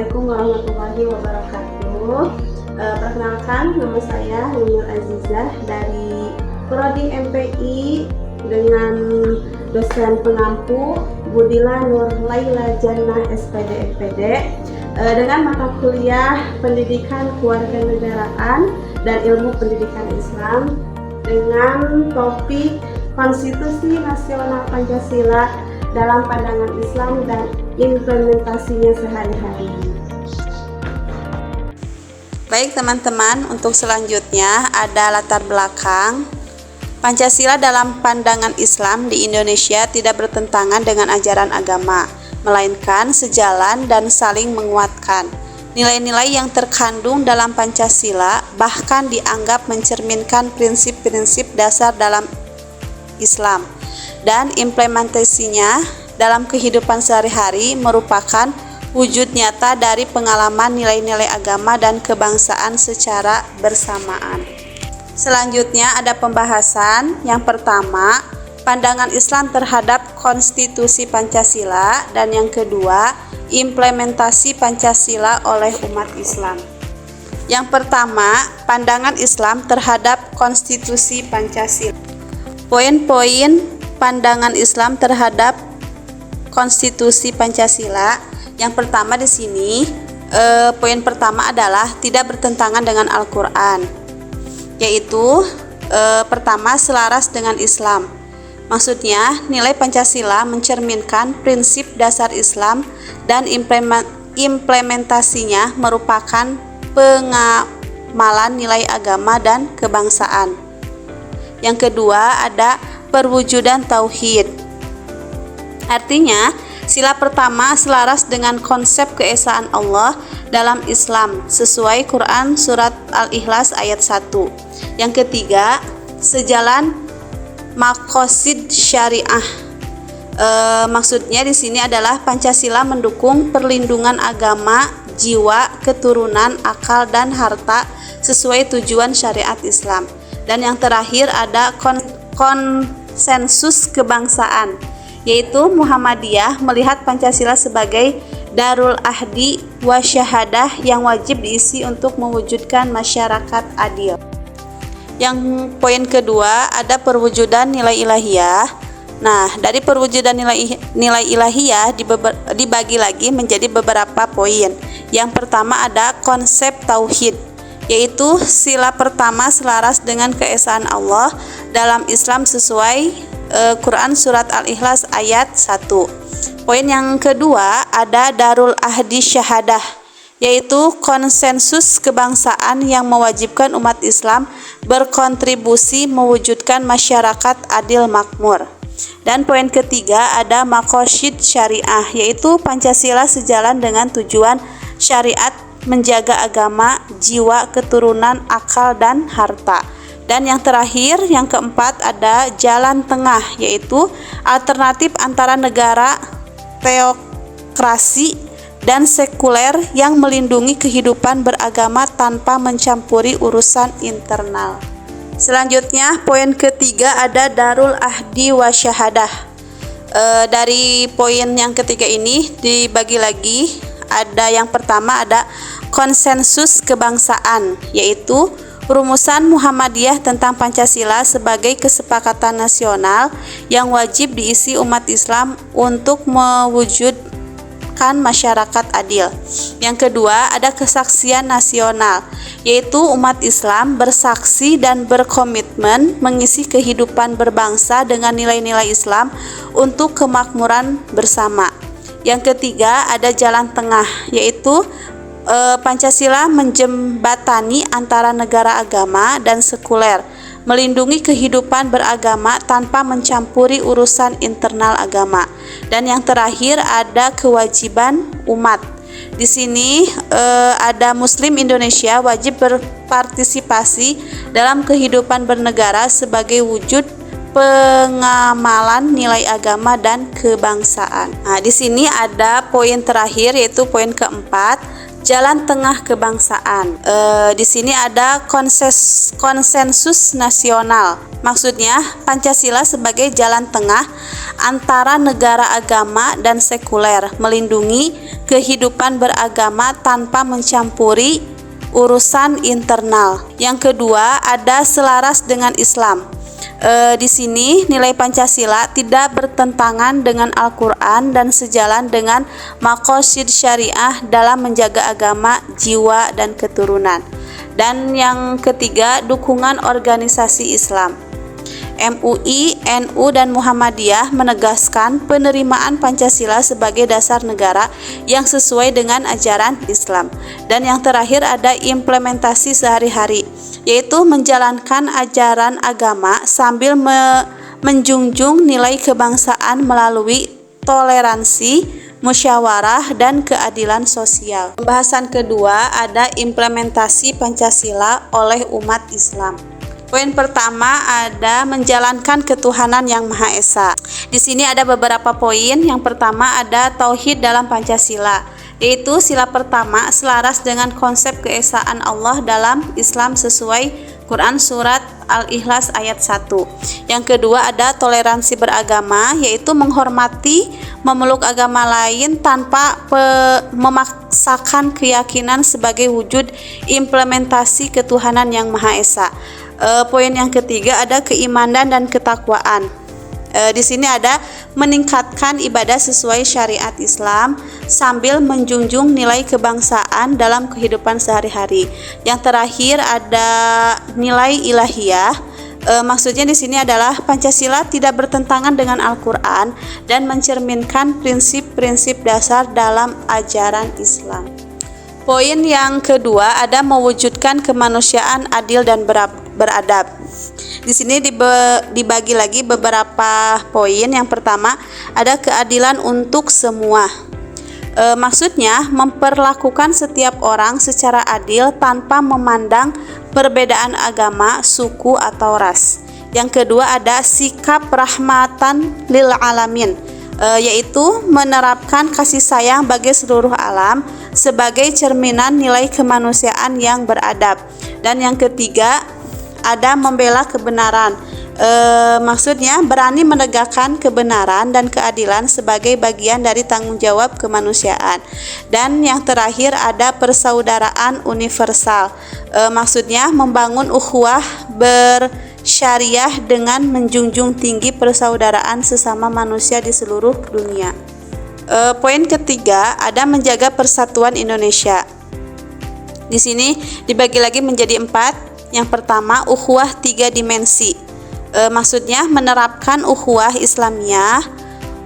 Assalamualaikum warahmatullahi wabarakatuh. Perkenalkan, nama saya Nunul Azizah dari Prodi MPI dengan dosen pengampu Budila Nur Laila Jannah SPD MPD dengan mata kuliah Pendidikan Kewarganegaraan dan Ilmu Pendidikan Islam dengan topik Konstitusi Nasional Pancasila dalam pandangan Islam dan implementasinya sehari-hari. Baik teman-teman, untuk selanjutnya ada latar belakang. Pancasila dalam pandangan Islam di Indonesia tidak bertentangan dengan ajaran agama, melainkan sejalan dan saling menguatkan. Nilai-nilai yang terkandung dalam Pancasila bahkan dianggap mencerminkan prinsip-prinsip dasar dalam Islam, dan implementasinya dalam kehidupan sehari-hari merupakan wujud nyata dari pengalaman nilai-nilai agama dan kebangsaan secara bersamaan. Selanjutnya ada pembahasan. Yang pertama, pandangan Islam terhadap Konstitusi Pancasila, dan yang kedua, implementasi Pancasila oleh umat Islam. Yang pertama, pandangan Islam terhadap Konstitusi Pancasila. Poin-poin pandangan Islam terhadap Konstitusi Pancasila. Yang pertama di sini, poin pertama adalah tidak bertentangan dengan Al-Quran, yaitu pertama, selaras dengan Islam. Maksudnya, nilai Pancasila mencerminkan prinsip dasar Islam dan implementasinya merupakan pengamalan nilai agama dan kebangsaan. Yang kedua ada perwujudan tauhid. Artinya, sila pertama selaras dengan konsep keesaan Allah dalam Islam sesuai Quran surat Al-Ikhlas ayat 1. Yang ketiga, sejalan maqasid syariah. Maksudnya di sini adalah Pancasila mendukung perlindungan agama, jiwa, keturunan, akal dan harta sesuai tujuan syariat Islam. Dan yang terakhir ada konsensus kebangsaan, yaitu Muhammadiyah melihat Pancasila sebagai darul ahdi wa syahadah yang wajib diisi untuk mewujudkan masyarakat adil. Yang poin kedua ada perwujudan nilai ilahiyah. Nah, dari perwujudan nilai ilahiyah dibagi lagi menjadi beberapa poin. Yang pertama ada konsep tauhid, yaitu sila pertama selaras dengan keesaan Allah dalam Islam sesuai Quran surat Al-Ikhlas ayat 1. Poin yang kedua ada darul ahdi syahadah, yaitu konsensus kebangsaan yang mewajibkan umat Islam berkontribusi mewujudkan masyarakat adil makmur. Dan poin ketiga ada maqasid syariah, yaitu Pancasila sejalan dengan tujuan syariat menjaga agama, jiwa, keturunan, akal, dan harta. Dan yang terakhir, yang keempat ada jalan tengah, yaitu alternatif antara negara teokrasi dan sekuler yang melindungi kehidupan beragama tanpa mencampuri urusan internal. Selanjutnya, poin ketiga ada darul ahdi wa syahadah. Dari poin yang ketiga ini dibagi lagi. Ada yang pertama ada konsensus kebangsaan, yaitu rumusan Muhammadiyah tentang Pancasila sebagai kesepakatan nasional yang wajib diisi umat Islam untuk mewujudkan masyarakat adil. Yang kedua ada kesaksian nasional, yaitu umat Islam bersaksi dan berkomitmen mengisi kehidupan berbangsa dengan nilai-nilai Islam untuk kemakmuran bersama. Yang ketiga ada jalan tengah, yaitu Pancasila menjembatani antara negara agama dan sekuler, melindungi kehidupan beragama tanpa mencampuri urusan internal agama. Dan yang terakhir ada kewajiban umat. Di sini ada Muslim Indonesia wajib berpartisipasi dalam kehidupan bernegara sebagai wujud pengamalan nilai agama dan kebangsaan. Nah, di sini ada poin terakhir, yaitu poin keempat, jalan tengah kebangsaan. Di sini ada konsensus nasional. Maksudnya Pancasila sebagai jalan tengah antara negara agama dan sekuler, melindungi kehidupan beragama tanpa mencampuri urusan internal. Yang kedua ada selaras dengan Islam. Di sini nilai Pancasila tidak bertentangan dengan Al-Quran dan sejalan dengan maqasid syariah dalam menjaga agama, jiwa, dan keturunan. Dan yang ketiga, dukungan organisasi Islam. MUI, NU, dan Muhammadiyah menegaskan penerimaan Pancasila sebagai dasar negara yang sesuai dengan ajaran Islam. Dan yang terakhir ada implementasi sehari-hari, yaitu menjalankan ajaran agama sambil menjunjung nilai kebangsaan melalui toleransi, musyawarah, dan keadilan sosial. Pembahasan kedua ada implementasi Pancasila oleh umat Islam. Poin pertama ada menjalankan ketuhanan yang Maha Esa. Di sini ada beberapa poin. Yang pertama ada tauhid dalam Pancasila, yaitu sila pertama selaras dengan konsep keesaan Allah dalam Islam sesuai Quran Surat Al-Ikhlas ayat 1. Yang kedua ada toleransi beragama, yaitu menghormati, memeluk agama lain tanpa memaksakan keyakinan sebagai wujud implementasi ketuhanan yang Maha Esa. Poin yang ketiga ada keimanan dan ketakwaan. Di sini ada meningkatkan ibadah sesuai syariat Islam sambil menjunjung nilai kebangsaan dalam kehidupan sehari-hari. Yang terakhir ada nilai ilahiyah. Maksudnya di sini adalah Pancasila tidak bertentangan dengan Al-Quran dan mencerminkan prinsip-prinsip dasar dalam ajaran Islam. Poin yang kedua ada mewujudkan kemanusiaan adil dan beradab. Di sini dibagi lagi beberapa poin. Yang pertama ada keadilan untuk semua. Maksudnya memperlakukan setiap orang secara adil tanpa memandang perbedaan agama, suku, atau ras. Yang kedua ada sikap rahmatan lil alamin, yaitu menerapkan kasih sayang bagi seluruh alam sebagai cerminan nilai kemanusiaan yang beradab. Dan yang ketiga ada membela kebenaran. Maksudnya berani menegakkan kebenaran dan keadilan sebagai bagian dari tanggung jawab kemanusiaan. Dan yang terakhir ada persaudaraan universal. Maksudnya membangun ukhuwah bersyariah dengan menjunjung tinggi persaudaraan sesama manusia di seluruh dunia. Poin ketiga ada menjaga persatuan Indonesia. Di sini dibagi lagi menjadi 4. Yang pertama ukhuwah 3 dimensi. Maksudnya menerapkan ukhuwah Islamiyah,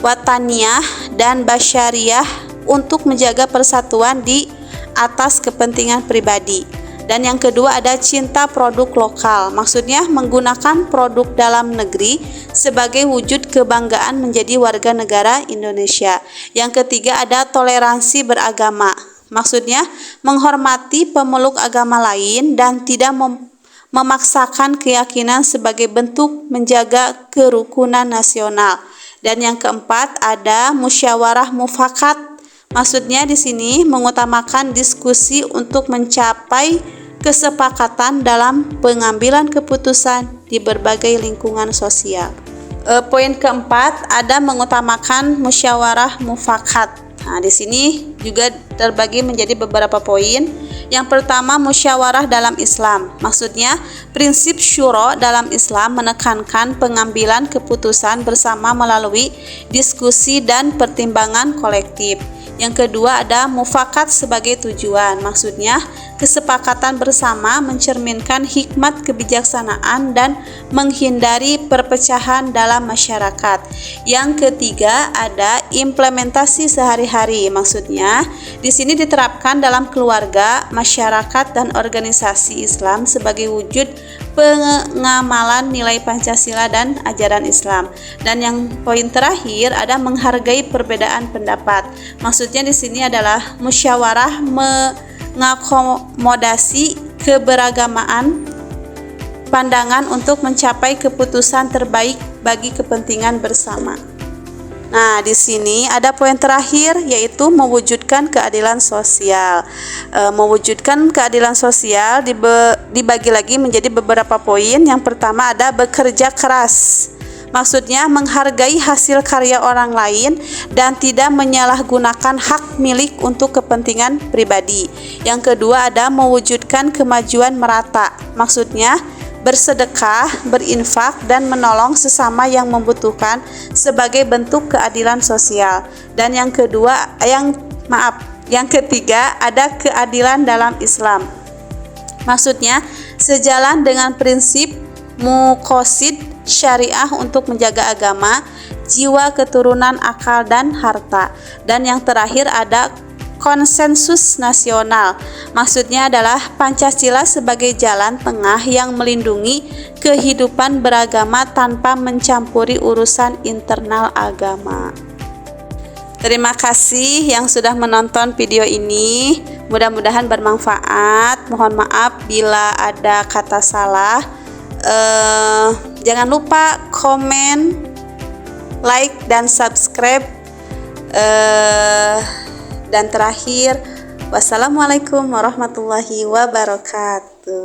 wataniyah, dan basyariyah untuk menjaga persatuan di atas kepentingan pribadi. Dan yang kedua ada cinta produk lokal. Maksudnya menggunakan produk dalam negeri sebagai wujud kebanggaan menjadi warga negara Indonesia. Yang ketiga ada toleransi beragama. Maksudnya menghormati pemeluk agama lain dan tidak memaksakan keyakinan sebagai bentuk menjaga kerukunan nasional. Dan yang keempat ada musyawarah mufakat. Maksudnya di sini mengutamakan diskusi untuk mencapai kesepakatan dalam pengambilan keputusan di berbagai lingkungan sosial. Poin keempat ada mengutamakan musyawarah mufakat. Nah, di sini juga terbagi menjadi beberapa poin. Yang pertama, musyawarah dalam Islam. Maksudnya, prinsip syuro dalam Islam menekankan pengambilan keputusan bersama melalui diskusi dan pertimbangan kolektif. Yang kedua ada mufakat sebagai tujuan. Maksudnya, kesepakatan bersama mencerminkan hikmat kebijaksanaan dan menghindari perpecahan dalam masyarakat. Yang ketiga ada implementasi sehari-hari. Maksudnya, di sini diterapkan dalam keluarga, masyarakat, dan organisasi Islam sebagai wujud pengamalan nilai Pancasila dan ajaran Islam. Dan yang poin terakhir ada menghargai perbedaan pendapat. Maksudnya di sini adalah musyawarah mengakomodasi keberagamaan pandangan untuk mencapai keputusan terbaik bagi kepentingan bersama. Nah, di sini ada poin terakhir yaitu mewujudkan keadilan sosial. Mewujudkan keadilan sosial dibagi lagi menjadi beberapa poin. Yang pertama ada bekerja keras. Maksudnya menghargai hasil karya orang lain dan tidak menyalahgunakan hak milik untuk kepentingan pribadi. Yang kedua ada mewujudkan kemajuan merata. Maksudnya bersedekah, berinfak, dan menolong sesama yang membutuhkan sebagai bentuk keadilan sosial. Dan yang ketiga ada keadilan dalam Islam. Maksudnya sejalan dengan prinsip muqasid syariah untuk menjaga agama, jiwa, keturunan, akal, dan harta. Dan yang terakhir ada konsensus nasional. Maksudnya adalah Pancasila sebagai jalan tengah yang melindungi kehidupan beragama tanpa mencampuri urusan internal agama. Terima kasih yang sudah menonton video ini. Mudah-mudahan bermanfaat. Mohon maaf bila ada kata salah. Jangan lupa komen, like, dan subscribe. Dan terakhir, wassalamualaikum warahmatullahi wabarakatuh.